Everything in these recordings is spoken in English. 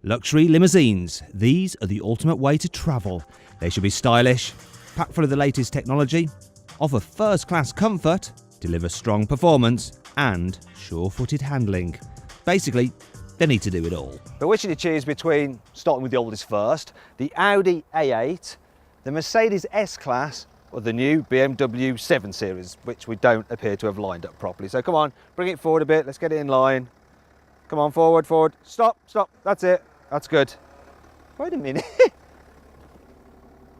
Luxury limousines. These are the ultimate way to travel. They should be stylish, packed full of the latest technology, offer first-class comfort, deliver strong performance, and sure-footed handling. Basically, they need to do it all. But which should you choose between, starting with the oldest first, the Audi A8, the Mercedes S-Class, or the new BMW 7 Series, which we don't appear to have lined up properly. So come on, bring it forward a bit, let's get it in line. Come on, forward, forward. Stop, stop, that's it. That's good. Wait a minute.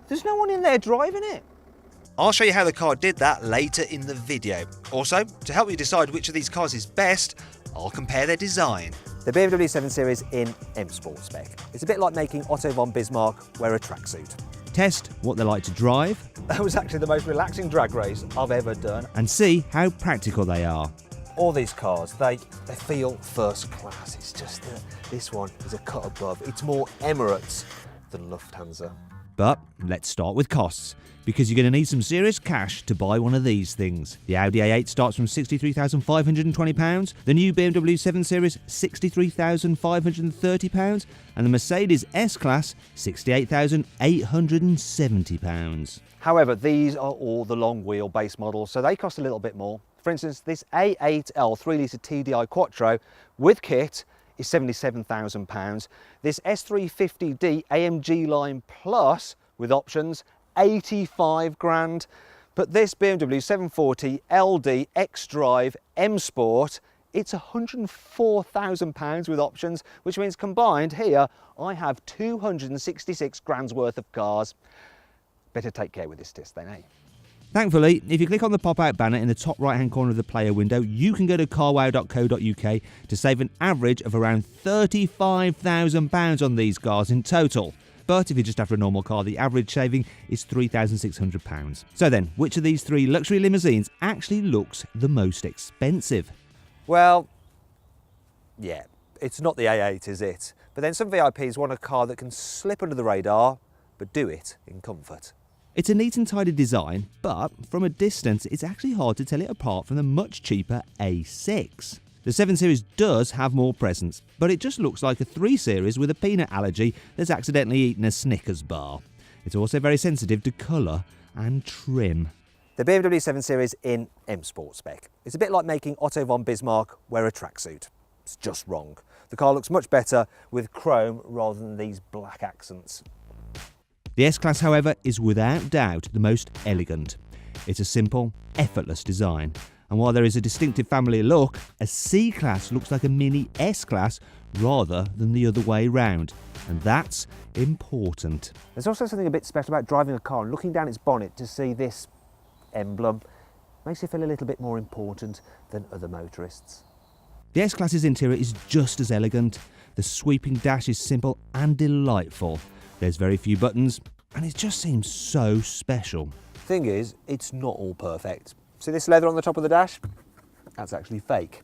There's no one in there driving it. I'll show you how the car did that later in the video. Also, to help you decide which of these cars is best, I'll compare their design. The BMW 7 Series in M Sport spec. It's a bit like making Otto von Bismarck wear a tracksuit. Test what they're like to drive. That was actually the most relaxing drag race I've ever done. And see how practical they are. All these cars, they feel first class. It's just that this one is a cut above. It's more Emirates than Lufthansa. But let's start with costs, because you're going to need some serious cash to buy one of these things. The Audi A8 starts from £63,520, the new BMW 7 Series £63,530, and the Mercedes S-Class £68,870. However, these are all the long wheelbase models, so they cost a little bit more. For instance, this A8L 3-litre TDI Quattro with kit is £77,000. This S350D AMG line plus with options, 85 grand. But this BMW 740 LD X-Drive M Sport, it's £104,000 with options, which means combined here, I have 266 grand's worth of cars. Better take care with this disc then, eh? Thankfully, if you click on the pop-out banner in the top right-hand corner of the player window, you can go to carwow.co.uk to save an average of around £35,000 on these cars in total. But if you're just after a normal car, the average saving is £3,600. So then, which of these three luxury limousines actually looks the most expensive? Well, yeah, it's not the A8, is it? But then some VIPs want a car that can slip under the radar, but do it in comfort. It's a neat and tidy design, but from a distance it's actually hard to tell it apart from the much cheaper A6. The 7 Series does have more presence, but it just looks like a 3 Series with a peanut allergy that's accidentally eaten a Snickers bar. It's also very sensitive to colour and trim. The BMW 7 Series in M Sport spec. It's a bit like making Otto von Bismarck wear a tracksuit. It's just wrong. The car looks much better with chrome rather than these black accents. The S-Class, however, is without doubt the most elegant. It's a simple, effortless design. And while there is a distinctive family look, a C-Class looks like a mini S-Class rather than the other way round. And that's important. There's also something a bit special about driving a car and looking down its bonnet to see this emblem. Makes you feel a little bit more important than other motorists. The S-Class's interior is just as elegant. The sweeping dash is simple and delightful. There's very few buttons, and it just seems so special. Thing is, it's not all perfect. See this leather on the top of the dash? That's actually fake.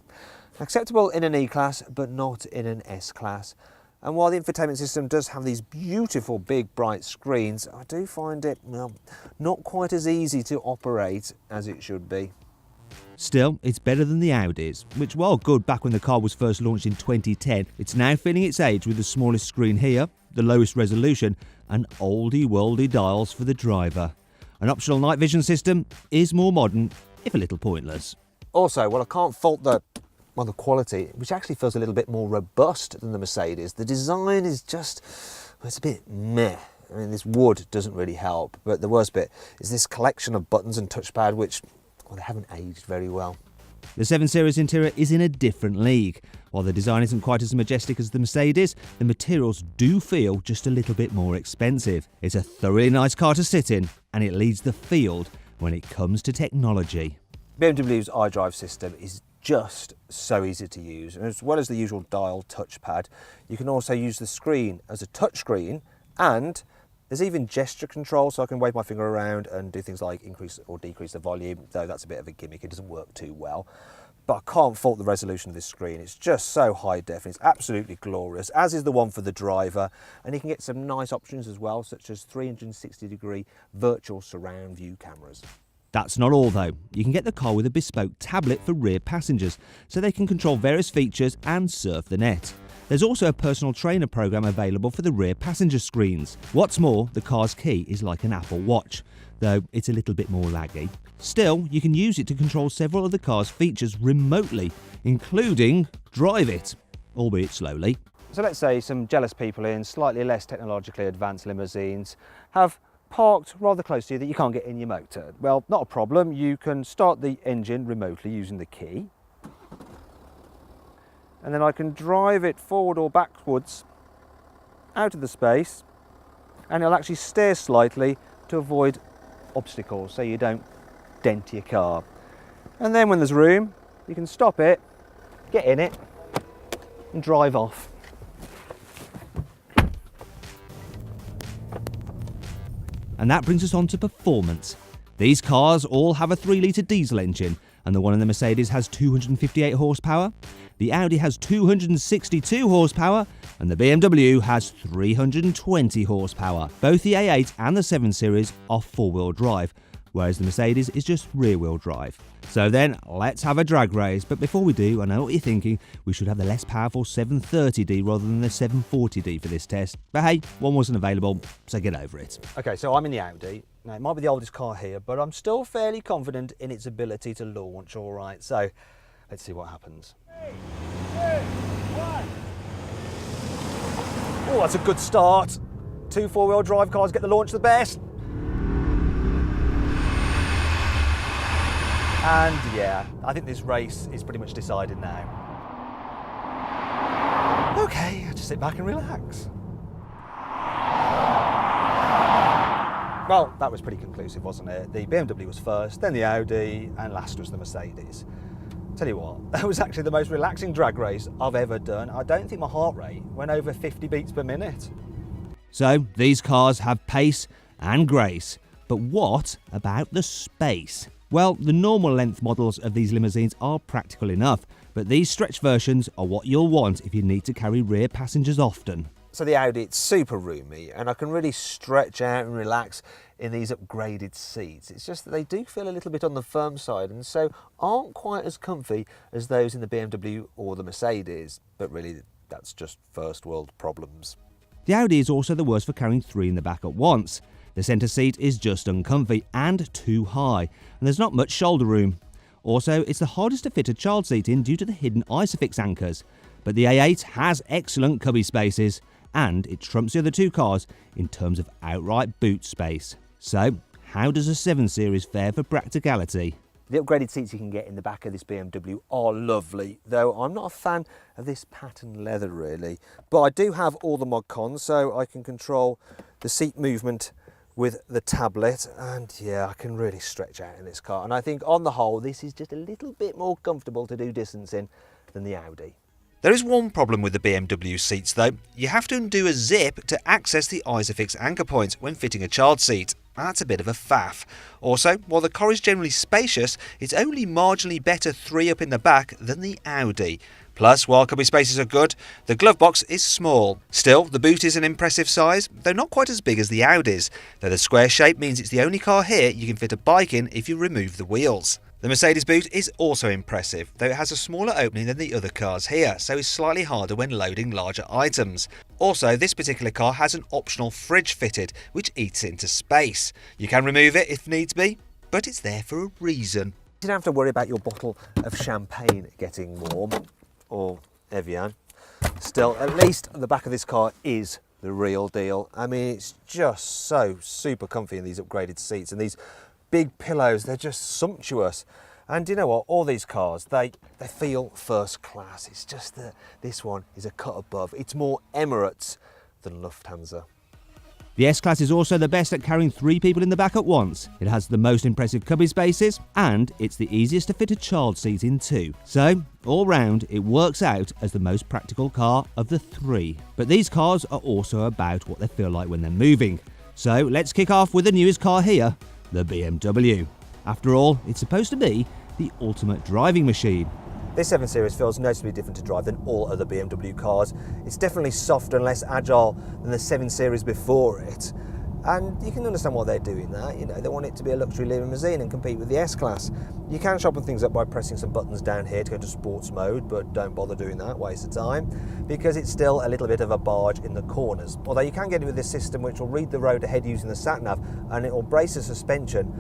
Acceptable in an E-Class, but not in an S-Class. And while the infotainment system does have these beautiful big bright screens, I do find it, well, not quite as easy to operate as it should be. Still, it's better than the Audis, which while good back when the car was first launched in 2010, it's now feeling its age with the smallest screen here, the lowest resolution, and oldie-worldy dials for the driver. An optional night vision system is more modern, if a little pointless. Also, well, I can't fault the quality, which actually feels a little bit more robust than the Mercedes. The design is just, well, it's a bit meh. I mean, this wood doesn't really help, but the worst bit is this collection of buttons and touchpad, which, well, they haven't aged very well. The 7 Series interior is in a different league. While the design isn't quite as majestic as the Mercedes, the materials do feel just a little bit more expensive. It's a thoroughly nice car to sit in, and it leads the field when it comes to technology. BMW's iDrive system is just so easy to use, and as well as the usual dial touchpad, you can also use the screen as a touchscreen, and there's even gesture control, so I can wave my finger around and do things like increase or decrease the volume, though that's a bit of a gimmick, it doesn't work too well. But I can't fault the resolution of this screen. It's just so high def, and it's absolutely glorious, as is the one for the driver. And you can get some nice options as well, such as 360-degree virtual surround view cameras. That's not all though. You can get the car with a bespoke tablet for rear passengers, so they can control various features and surf the net. There's also a personal trainer program available for the rear passenger screens. What's more, the car's key is like an Apple Watch, though it's a little bit more laggy. Still, you can use it to control several of the car's features remotely, including drive it, albeit slowly. So let's say some jealous people in slightly less technologically advanced limousines have parked rather close to you that you can't get in your motor. Well, not a problem. You can start the engine remotely using the key. And then I can drive it forward or backwards out of the space, and it'll actually steer slightly to avoid obstacles so you don't dent your car. And then when there's room, you can stop it, get in it, and drive off. And that brings us on to performance. These cars all have a 3-litre diesel engine, and the one in the Mercedes has 258 horsepower, the Audi has 262 horsepower, and the BMW has 320 horsepower. Both the A8 and the 7 Series are 4-wheel drive, whereas the Mercedes is just rear-wheel drive. So then, let's have a drag race. But before we do, I know what you're thinking, we should have the less powerful 730D rather than the 740D for this test. But hey, one wasn't available, so get over it. Okay, so I'm in the Audi. Now, it might be the oldest car here, but I'm still fairly confident in its ability to launch all right. So let's see what happens. 3, 2, 1. Oh, that's a good start. 2 4-wheel drive cars get the launch the best. And yeah, I think this race is pretty much decided now. Okay, just sit back and relax. Well, that was pretty conclusive, wasn't it? The BMW was first, then the Audi, and last was the Mercedes. Tell you what, that was actually the most relaxing drag race I've ever done. I don't think my heart rate went over 50 beats per minute. So, these cars have pace and grace. But what about the space? Well, the normal length models of these limousines are practical enough, but these stretch versions are what you'll want if you need to carry rear passengers often. So the Audi, it's super roomy, and I can really stretch out and relax in these upgraded seats. It's just that they do feel a little bit on the firm side, and so aren't quite as comfy as those in the BMW or the Mercedes. But really, that's just first world problems. The Audi is also the worst for carrying 3 in the back at once. The centre seat is just uncomfy and too high, and there's not much shoulder room. Also, it's the hardest to fit a child seat in due to the hidden Isofix anchors. But the A8 has excellent cubby spaces, and it trumps the other 2 cars in terms of outright boot space. So, how does a 7 Series fare for practicality? The upgraded seats you can get in the back of this BMW are lovely, though I'm not a fan of this pattern leather really. But I do have all the mod cons, so I can control the seat movement with the tablet, and yeah, I can really stretch out in this car. And I think on the whole, this is just a little bit more comfortable to do distance in than the Audi. There is one problem with the BMW seats though. You have to undo a zip to access the Isofix anchor point when fitting a child seat. That's a bit of a faff. Also, while the car is generally spacious, it's only marginally better 3 up in the back than the Audi. Plus, while cubby spaces are good, the glove box is small. Still, the boot is an impressive size, though not quite as big as the Audi's, though the square shape means it's the only car here you can fit a bike in if you remove the wheels. The Mercedes boot is also impressive, though it has a smaller opening than the other cars here, so is slightly harder when loading larger items. Also, this particular car has an optional fridge fitted, which eats into space. You can remove it if needs be, but it's there for a reason. You don't have to worry about your bottle of champagne getting warm, or Evian. Still, at least the back of this car is the real deal. I mean, it's just so super comfy in these upgraded seats, and these big pillows, they're just sumptuous. And you know what, all these cars, they feel first class. It's just that this one is a cut above. It's more Emirates than Lufthansa. The S-Class is also the best at carrying 3 people in the back at once. It has the most impressive cubby spaces, and it's the easiest to fit a child seat in too. So, all round, it works out as the most practical car of the 3. But these cars are also about what they feel like when they're moving. So, let's kick off with the newest car here, the BMW. After all, it's supposed to be the ultimate driving machine. This 7 Series feels noticeably different to drive than all other BMW cars. It's definitely softer and less agile than the 7 Series before it. And you can understand why they're doing that. You know, they want it to be a luxury limousine and compete with the S-Class. You can sharpen things up by pressing some buttons down here to go to sports mode, but don't bother doing that, waste of time, because it's still a little bit of a barge in the corners. Although you can get it with this system which will read the road ahead using the sat-nav, and it will brace the suspension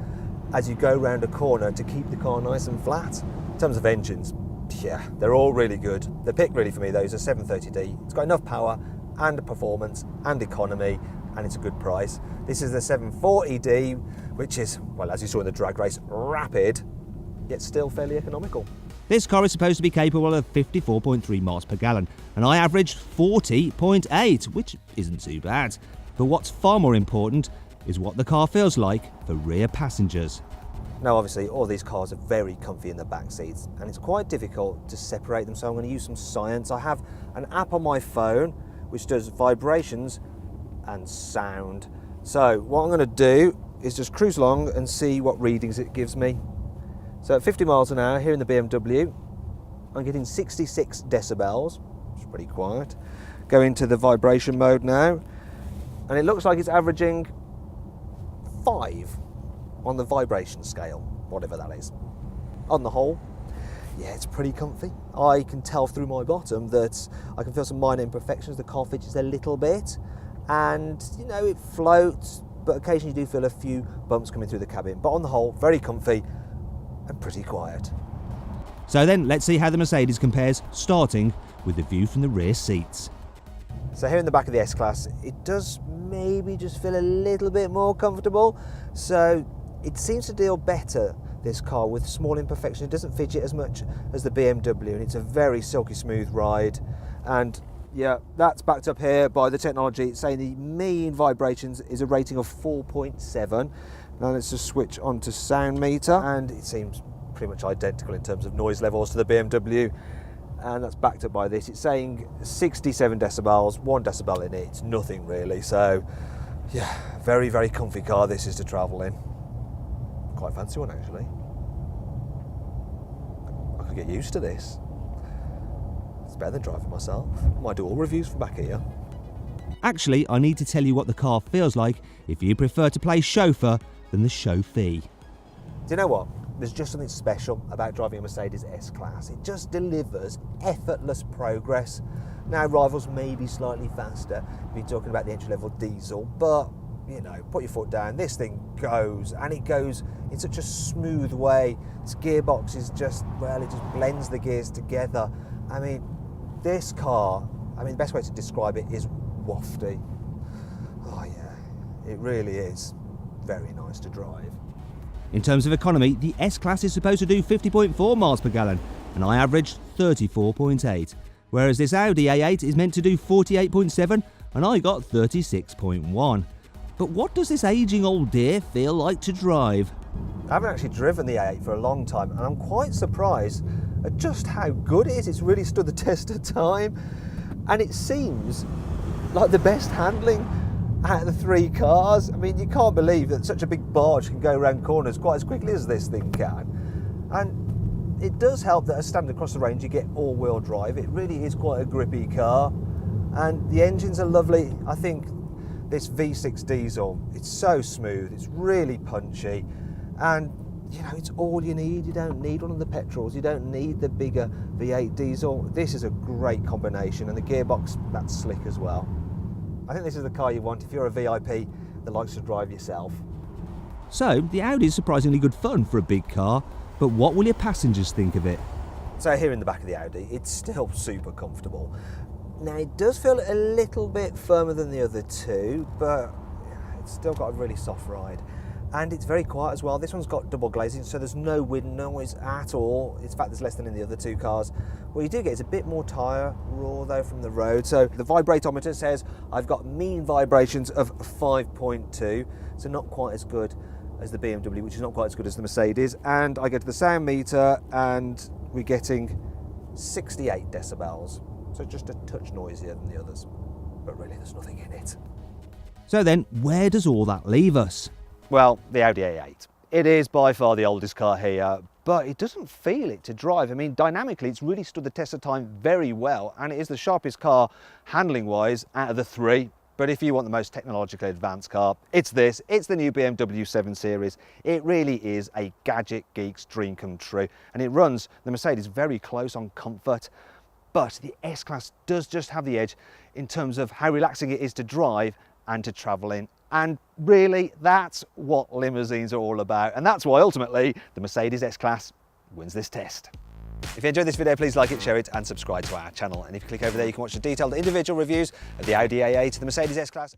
as you go round a corner to keep the car nice and flat. In terms of engines, yeah, they're all really good. The pick really for me though is a 730D. It's got enough power and performance and economy, and it's a good price. This is the 740D, which is, well, as you saw in the drag race, rapid, yet still fairly economical. This car is supposed to be capable of 54.3 miles per gallon, and I averaged 40.8, which isn't too bad. But what's far more important is what the car feels like for rear passengers. Now obviously all these cars are very comfy in the back seats, and it's quite difficult to separate them, so I'm going to use some science. I have an app on my phone which does vibrations and sound. So what I'm going to do is just cruise along and see what readings it gives me. So at 50 miles an hour here in the BMW, I'm getting 66 decibels, which is pretty quiet. Go into the vibration mode now, and it looks like it's averaging 5 on the vibration scale, whatever that is. On the whole, yeah, it's pretty comfy. I can tell through my bottom that I can feel some minor imperfections. The car fidgets a little bit, and you know, it floats, but occasionally you do feel a few bumps coming through the cabin. But on the whole, very comfy and pretty quiet. So then, let's see how the Mercedes compares, starting with the view from the rear seats. So here in the back of the S-Class, it does maybe just feel a little bit more comfortable. So it seems to deal better, this car, with small imperfections. It doesn't fidget as much as the BMW, and it's a very silky smooth ride. And yeah, that's backed up here by the technology. It's saying the mean vibrations is a rating of 4.7. Now let's just switch on to sound meter, and it seems pretty much identical in terms of noise levels to the BMW, and that's backed up by this. It's saying 67 decibels, 1 decibel in it. It's nothing really. So yeah, very, very comfy car this is to travel in. Quite fancy one actually. I could get used to this. It's better than driving myself. Might do all reviews from back here. Actually, I need to tell you what the car feels like if you prefer to play chauffeur than the chauffeur. Do you know what? There's just something special about driving a Mercedes S-Class. It just delivers effortless progress. Now, rivals may be slightly faster. We're talking about the entry-level diesel, but you know, put your foot down. This thing goes, and it goes in such a smooth way. Its gearbox is just, well, it just blends the gears together. I mean, this car, I mean, the best way to describe it is wafty. Oh yeah, it really is very nice to drive. In terms of economy, the S-Class is supposed to do 50.4 miles per gallon, and I averaged 34.8, whereas this Audi A8 is meant to do 48.7, and I got 36.1. But what does this ageing old dear feel like to drive? I haven't actually driven the A8 for a long time, and I'm quite surprised at just how good it is. It's really stood the test of time, and it seems like the best handling out of the 3 cars. I mean, you can't believe that such a big barge can go around corners quite as quickly as this thing can. And it does help that as standing across the range you get all-wheel drive. It really is quite a grippy car, and the engines are lovely. I think this V6 diesel, it's so smooth, it's really punchy, and you know, it's all you need. You don't need one of the petrols, you don't need the bigger V8 diesel. This is a great combination, and the gearbox, that's slick as well. I think this is the car you want if you're a VIP that likes to drive yourself. So, the Audi is surprisingly good fun for a big car, but what will your passengers think of it? So here in the back of the Audi, it's still super comfortable. Now it does feel a little bit firmer than the other two, but it's still got a really soft ride. And it's very quiet as well. This one's got double glazing, so there's no wind noise at all. In fact, there's less than in the other 2 cars. What you do get is a bit more tyre roar though from the road. So the vibratometer says I've got mean vibrations of 5.2, so not quite as good as the BMW, which is not quite as good as the Mercedes. And I go to the sound meter and we're getting 68 decibels. So just a touch noisier than the others, but really there's nothing in it. So then, where does all that leave us? Well, the Audi A8. It is by far the oldest car here, but it doesn't feel it to drive. I mean, dynamically, it's really stood the test of time very well, and it is the sharpest car handling-wise out of the 3. But if you want the most technologically advanced car, it's this. It's the new BMW 7 Series. It really is a gadget geek's dream come true. And it runs the Mercedes very close on comfort. But the S-Class does just have the edge in terms of how relaxing it is to drive and to travel in. And really, that's what limousines are all about. And that's why, ultimately, the Mercedes S-Class wins this test. If you enjoyed this video, please like it, share it, and subscribe to our channel. And if you click over there, you can watch the detailed individual reviews of the Audi A8, the Mercedes S-Class.